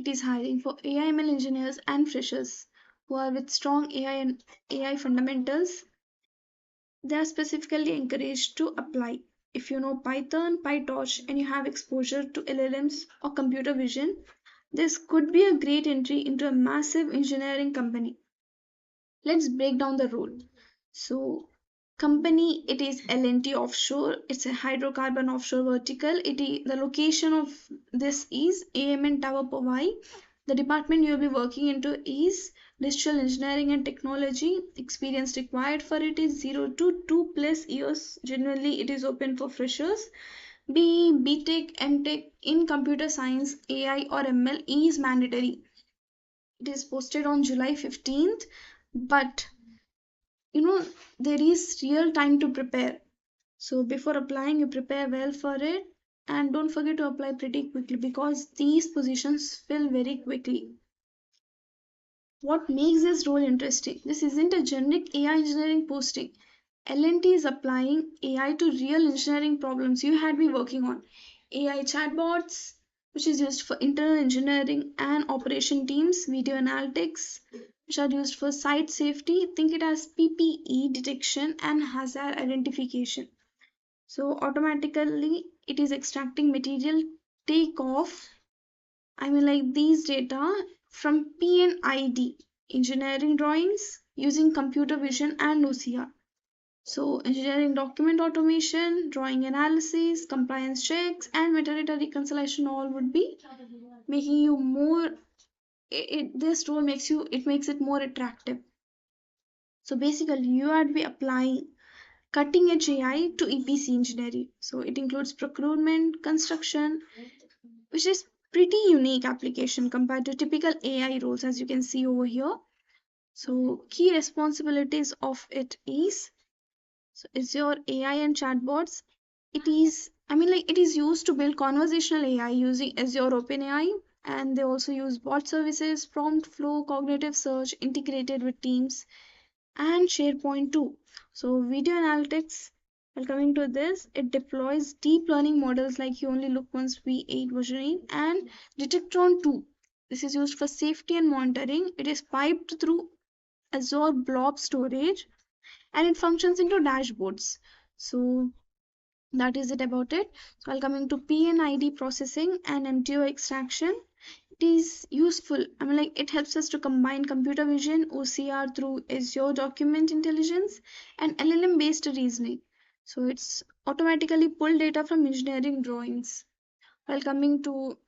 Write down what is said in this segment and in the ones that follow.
it is hiring for AI/ML engineers and freshers who are with strong AI and AI fundamentals. They are specifically encouraged to apply. If you know Python, PyTorch, and you have exposure to LLMs or computer vision, this could be a great entry into a massive engineering company. Let's break down the role. So, company, it is L&T Offshore. It's a hydrocarbon offshore vertical. The location of this is AMN Tower, Powai. The department you'll be working into is digital engineering and technology. Experience required for it is 0 to 2+ years. Generally, it is open for freshers. BTech, MTech in computer science, AI or ML is mandatory. It is posted on July 15th, but there is real time to prepare. So before applying, you prepare well for it, and don't forget to apply pretty quickly because these positions fill very quickly. What makes this role interesting? This isn't a generic AI engineering posting. L&T is applying AI to real engineering problems you had been working on. AI chatbots, which is used for internal engineering and operation teams, video analytics, which are used for site safety. Think it as PPE detection and hazard identification. So automatically it is extracting material takeoff. These data from P&ID engineering drawings using computer vision and OCR. So engineering document automation, drawing analysis, compliance checks, and metadata reconciliation all would be making you more. This role makes it more attractive. So basically, you are to be applying cutting edge AI to EPC engineering. So it includes procurement, construction, which is pretty unique application compared to typical AI roles, as you can see over here. So key responsibilities of it is, so Azure AI and chatbots. It is used to build conversational AI using Azure OpenAI, and they also use bot services, prompt flow, cognitive search integrated with Teams and SharePoint too. So video analytics, while coming to this, it deploys deep learning models like You Only Look Once V8 version 8 and Detectron 2. This is used for safety and monitoring. It is piped through Azure Blob storage and it functions into dashboards. So that is it about it. So while coming to P&ID processing and MTO extraction, it is useful. It helps us to combine computer vision, OCR through Azure document intelligence, and LLM based reasoning. So it's automatically pull data from engineering drawings. While coming to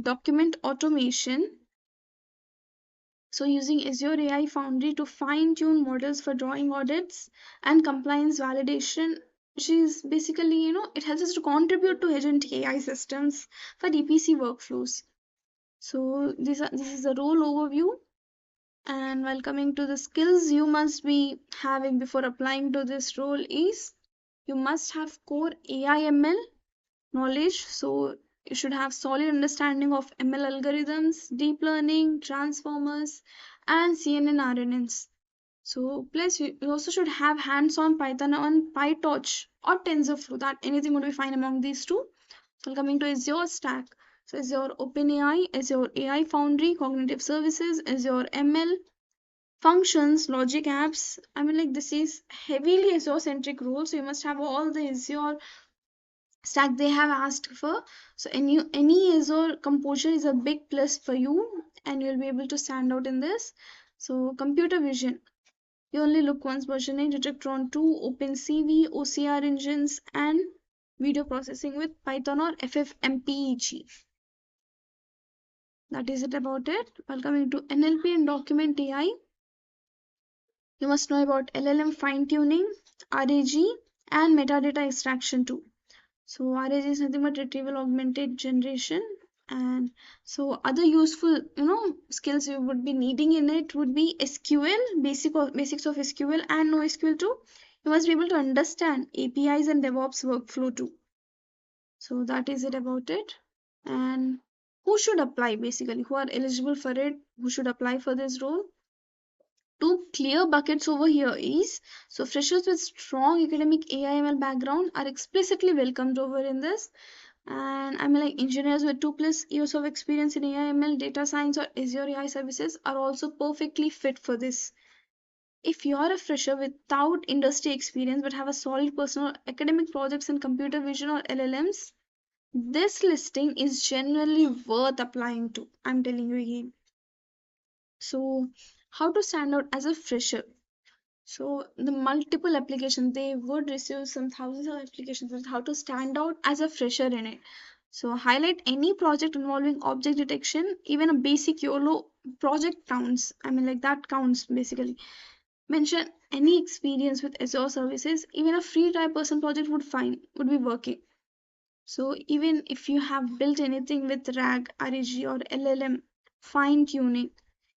document automation, so using Azure AI Foundry to fine tune models for drawing audits and compliance validation, which is basically, it helps us to contribute to agentic AI systems for DPC workflows. So this is a role overview. And while coming to the skills you must be having before applying to this role is, you must have core AI ML knowledge. So you should have solid understanding of ML algorithms, deep learning, transformers, and CNN RNNs. So plus you also should have hands-on Python on PyTorch or TensorFlow. That anything would be fine among these two. So coming to Azure stack. So Azure OpenAI, Azure AI Foundry, Cognitive Services, Azure ML, functions, logic apps. This is heavily Azure centric role. So you must have all the Azure stack they have asked for. So any Azure composure is a big plus for you and you'll be able to stand out in this. So computer vision. You only look once version 8, Detectron 2, OpenCV, OCR engines, and video processing with Python or FFmpeg. That is it about it. While coming to NLP and document AI, you must know about LLM fine-tuning, RAG, and metadata extraction too. So RAG is nothing but retrieval augmented generation. And so other useful, skills you would be needing in it would be SQL, basics of SQL and NoSQL too. You must be able to understand APIs and DevOps workflow too. So that is it about it. And who should apply basically? Who are eligible for it? Who should apply for this role? Two clear buckets over here is, so freshers with strong academic AI/ML background are explicitly welcomed over in this, And I mean, like engineers with 2+ years of experience in AI, ML, data science, or Azure AI services are also perfectly fit for this. If you're a fresher without industry experience but have a solid personal academic projects in computer vision or LLMs, this listing is generally worth applying to. I'm telling you again. So, how to stand out as a fresher? So, the multiple applications, they would receive some thousands of applications, but how to stand out as a fresher in it. So, highlight any project involving object detection, even a basic YOLO project counts. I mean, like that counts basically. Mention any experience with Azure services, even a free try person project would be working. So even if you have built anything with RAG, RAG or LLM, fine tuning,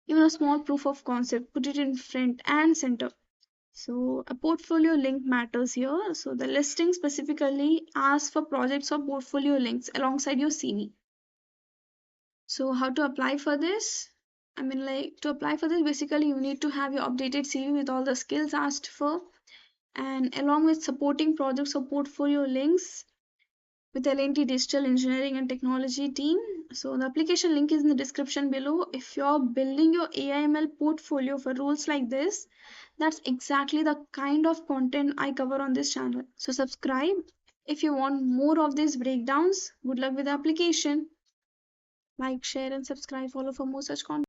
even a small proof of concept, put it in front and center. So a portfolio link matters here. So the listing specifically asks for projects or portfolio links alongside your CV. So how to apply for this? I mean, like to apply for this, basically you need to have your updated CV with all the skills asked for, and along with supporting projects or portfolio links with L&T Digital Engineering and Technology team. So the application link is in the description below. If you're building your AI/ML portfolio for roles like this, that's exactly the kind of content I cover on this channel. So subscribe if you want more of these breakdowns. Good luck with the application. Like, share, and subscribe. Follow for more such content.